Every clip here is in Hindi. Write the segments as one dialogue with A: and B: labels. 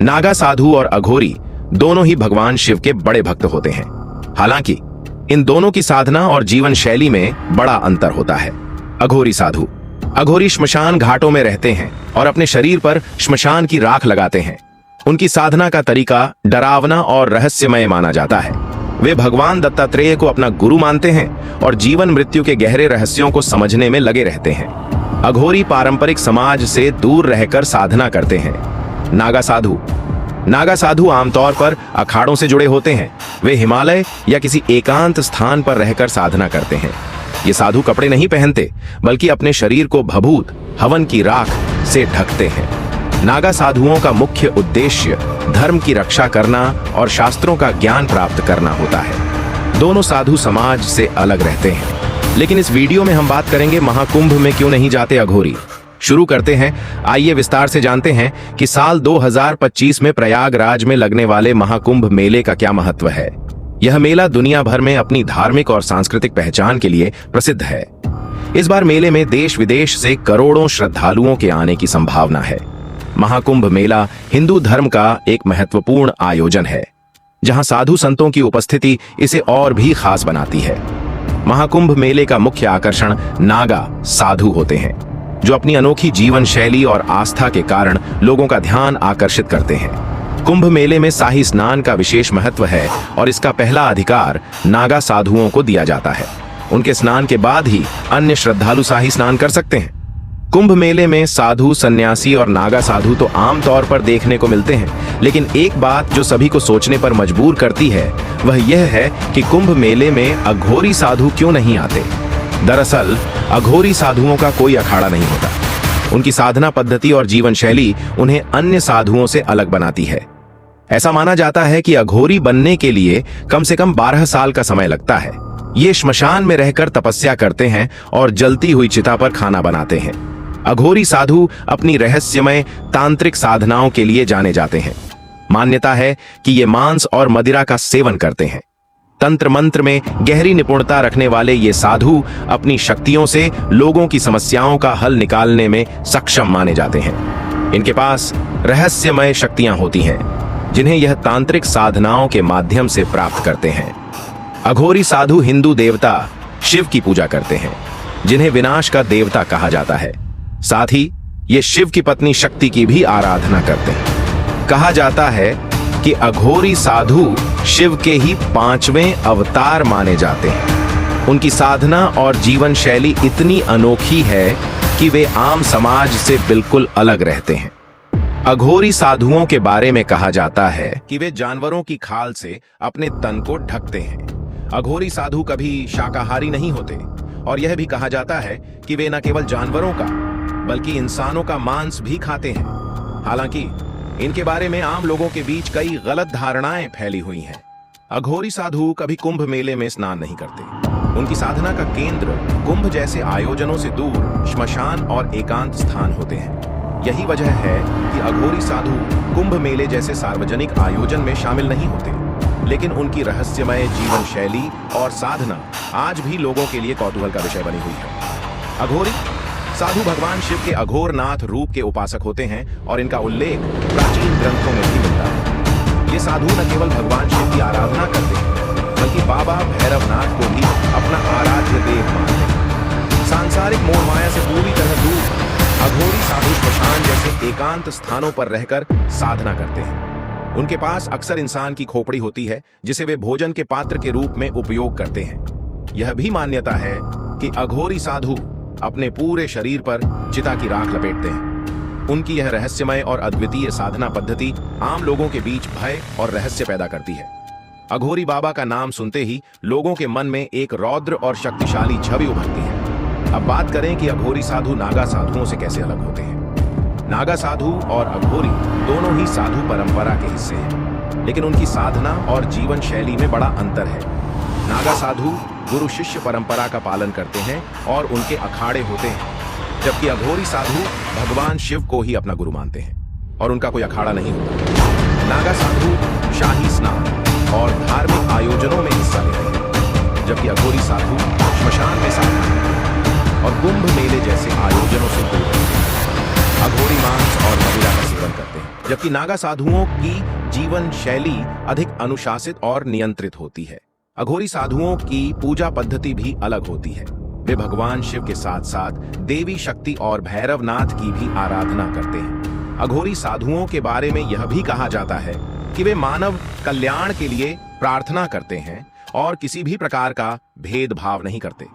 A: नागा साधु और अघोरी दोनों ही भगवान शिव के बड़े भक्त होते हैं। हालांकि इन दोनों की साधना और जीवन शैली में बड़ा अंतर होता है। अघोरी साधु अघोरी श्मशान घाटों में रहते हैं और अपने शरीर पर श्मशान की राख लगाते हैं। उनकी साधना का तरीका डरावना और रहस्यमय माना जाता है। वे भगवान दत्तात्रेय को अपना गुरु मानते हैं और जीवन मृत्यु के गहरे रहस्यों को समझने में लगे रहते हैं। अघोरी पारंपरिक समाज से दूर रहकर साधना करते हैं। नागा साधु आमतौर पर अखाड़ों से जुड़े होते हैं। वे हिमालय या किसी एकांत स्थान पर रहकर साधना करते हैं। ये साधु कपड़े नहीं पहनते, बल्कि अपने शरीर को भभूत हवन की राख से ढकते हैं। नागा साधुओं का मुख्य उद्देश्य धर्म की रक्षा करना और शास्त्रों का ज्ञान प्राप्त करना होता है। दोनों साधु समाज से अलग रहते हैं, लेकिन इस वीडियो में हम बात करेंगे महाकुंभ में क्यों नहीं जाते अघोरी। शुरू करते हैं। आइए विस्तार से जानते हैं कि साल 2025 में प्रयागराज में लगने वाले महाकुंभ मेले का क्या महत्व है। यह मेला दुनिया भर में अपनी धार्मिक और सांस्कृतिक पहचान के लिए प्रसिद्ध है। इस बार मेले में देश विदेश से करोड़ों श्रद्धालुओं के आने की संभावना है। महाकुंभ मेला हिंदू धर्म का एक महत्वपूर्ण आयोजन है, जहां साधु संतों की उपस्थिति इसे और भी खास बनाती है। महाकुंभ मेले का मुख्य आकर्षण नागा साधु होते हैं, जो अपनी अनोखी जीवन शैली और आस्था के कारण लोगों का ध्यान आकर्षित करते हैं। कुंभ मेले में शाही स्नान का विशेष महत्व है और इसका पहला अधिकार नागा साधुओं को दिया जाता है। उनके स्नान के बाद ही अन्य श्रद्धालु शाही स्नान कर सकते हैं। कुंभ मेले में साधु, सन्यासी और नागा साधु तो आमतौर पर देखने को मिलते हैं, लेकिन एक बात जो सभी को सोचने पर मजबूर करती है वह यह है कि कुंभ मेले में अघोरी साधु क्यों नहीं आते। दरअसल अघोरी साधुओं का कोई अखाड़ा नहीं होता। उनकी साधना पद्धति और जीवन शैली उन्हें अन्य साधुओं से अलग बनाती है। ऐसा माना जाता है कि अघोरी बनने के लिए कम से कम 12 साल का समय लगता है। ये श्मशान में रहकर तपस्या करते हैं और जलती हुई चिता पर खाना बनाते हैं। अघोरी साधु अपनी रहस्यमय तांत्रिक साधनाओं के लिए जाने जाते हैं। मान्यता है कि ये मांस और मदिरा का सेवन करते हैं। तंत्र मंत्र में गहरी निपुणता रखने वाले ये साधु अपनी शक्तियों से लोगों की समस्याओं का हल निकालने में सक्षम माने जाते हैं। इनके पास रहस्यमय शक्तियां होती हैं, जिन्हें यह तांत्रिक साधनाओं के माध्यम से प्राप्त करते हैं। अघोरी साधु हिंदू देवता शिव की पूजा करते हैं, जिन्हें विनाश का देवता कहा जाता है। साथ ही ये शिव की पत्नी शक्ति की भी आराधना करते हैं। कहा जाता है कि अघोरी साधु शिव के ही 5वें अवतार माने जाते हैं। उनकी साधना और जीवन शैली इतनी अनोखी है कि वे आम समाज से बिल्कुल अलग रहते हैं। अघोरी साधुओं के बारे में कहा जाता है कि वे जानवरों की खाल से अपने तन को ढकते हैं। अघोरी साधु कभी शाकाहारी नहीं होते और यह भी कहा जाता है कि वे न केवल जानवरों का बल्कि इंसानों का मांस भी खाते हैं। हालांकि इनके बारे में आम लोगों के बीच कई गलत धारणाएं फैली हुई हैं। अघोरी साधु कभी कुंभ मेले में स्नान नहीं करते। उनकी साधना का केंद्र कुंभ जैसे आयोजनों से दूर श्मशान और एकांत स्थान होते हैं। यही वजह है कि अघोरी साधु कुंभ मेले जैसे सार्वजनिक आयोजन में शामिल नहीं होते, लेकिन उनकी रहस्यमय जीवन शैली और साधना आज भी लोगों के लिए कौतूहल का विषय बनी हुई है। अघोरी साधु भगवान शिव के अघोरनाथ रूप के उपासक होते हैं और इनका उल्लेख प्राचीन ग्रंथों में भी मिलता है। ये साधु न केवल भगवान शिव की आराधना करते हैं, बल्कि बाबा भैरवनाथ को भी अपना आराध्य देव मानते हैं। सांसारिक मोह माया से पूरी तरह दूर अघोरी साधु श्मशान जैसे एकांत स्थानों पर रहकर साधना करते हैं। उनके पास अक्सर इंसान की खोपड़ी होती है, जिसे वे भोजन के पात्र के रूप में उपयोग करते हैं। यह भी मान्यता है कि अघोरी साधु अपने पूरे शरीर पर चिता की राख लपेटते हैं। उनकी यह रहस्यमय और अद्वितीय साधना पद्धति आम लोगों के बीच भय और रहस्य पैदा करती है। अघोरी बाबा का नाम सुनते ही लोगों के मन में एक रौद्र और शक्तिशाली छवि उभरती है। अब बात करें कि अघोरी साधु नागा साधुओं से कैसे अलग होते हैं। नागा साधु और अघोरी दोनों ही साधु परंपरा के हिस्से हैं, लेकिन उनकी साधना और जीवन शैली में बड़ा अंतर है। नागा साधु गुरु शिष्य परंपरा का पालन करते हैं और उनके अखाड़े होते हैं, जबकि अघोरी साधु भगवान शिव को ही अपना गुरु मानते हैं और उनका कोई अखाड़ा नहीं होता। नागा साधु शाही स्नान और धार्मिक आयोजनों में हिस्सा लेते हैं, जबकि अघोरी साधु श्मशान में साधना करते हैं और कुंभ मेले जैसे आयोजनों से दूर रहते हैं। अघोरी मांस और मदिरा का सेवन करते हैं, जबकि नागा साधुओं की जीवन शैली अधिक अनुशासित और नियंत्रित होती है। अघोरी साधुओं की पूजा पद्धति भी अलग होती है। वे भगवान शिव के साथ साथ देवी शक्ति और भैरवनाथ की भी आराधना करते हैं। अघोरी साधुओं के बारे में यह भी कहा जाता है कि वे मानव कल्याण के लिए प्रार्थना करते हैं और किसी भी प्रकार का भेदभाव नहीं करते।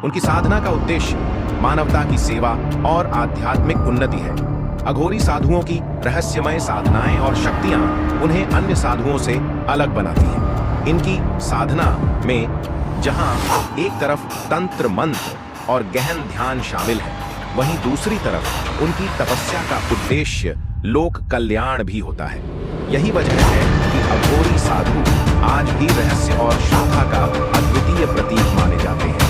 A: उनकी साधना का उद्देश्य मानवता की सेवा और आध्यात्मिक उन्नति है। अघोरी साधुओं की रहस्यमय साधनाएं और शक्तियां उन्हें अन्य साधुओं से अलग बनाती हैं। इनकी साधना में जहां एक तरफ तंत्र मंत्र और गहन ध्यान शामिल है, वहीं दूसरी तरफ उनकी तपस्या का उद्देश्य लोक कल्याण भी होता है। यही वजह है कि अघोरी साधु आज भी रहस्य और श्रद्धा का अद्वितीय प्रतीक माने जाते हैं।